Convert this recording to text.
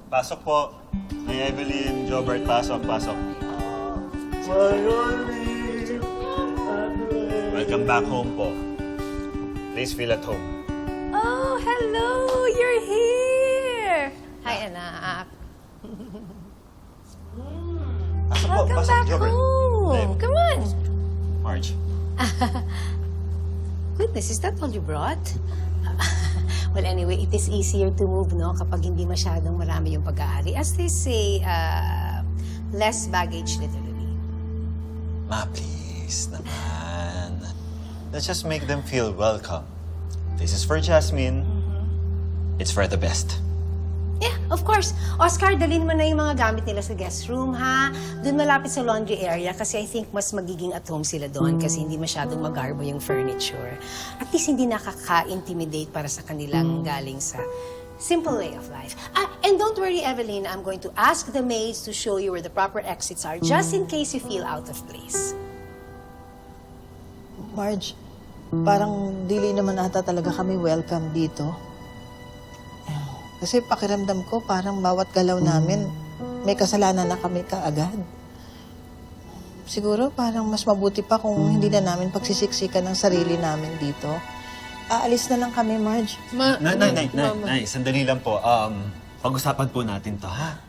Pasok po. May Evelyn, Jobert, pasok, pasok. Welcome back home po. Please feel at home. Oh, hello! You're here! Hi, anak. Pasok po, Welcome pasok, back Jobert. home. Come on. Marge. Goodness, is that all you brought? Well, anyway, it is easier to move, no? Kapag hindi masyadong marami yung pag-aari. As they say, less baggage, literally. Ma, please naman. Let's just make them feel welcome. This is for Jasmine. It's for the best. Yeah, of course. Oscar, dalhin mo na yung mga gamit nila sa guest room, ha? Doon malapit sa laundry area kasi I think mas magiging at home sila doon kasi hindi masyadong magarbo yung furniture. At least hindi nakaka-intimidate para sa kanilang galing sa simple way of life. And don't worry, Evelyn, I'm going to ask the maids to show you where the proper exits are just in case you feel out of place. Marge, parang dili naman ata talaga kami welcome dito. Kasi pakiramdam ko parang bawat galaw namin may kasalanan na kami kaagad. Siguro parang mas mabuti pa kung hindi na namin pagsisiksikan ng sarili namin dito. Aalis na lang kami, Marge. Nay, sandali lang po. Pag-usapan po natin to, ha?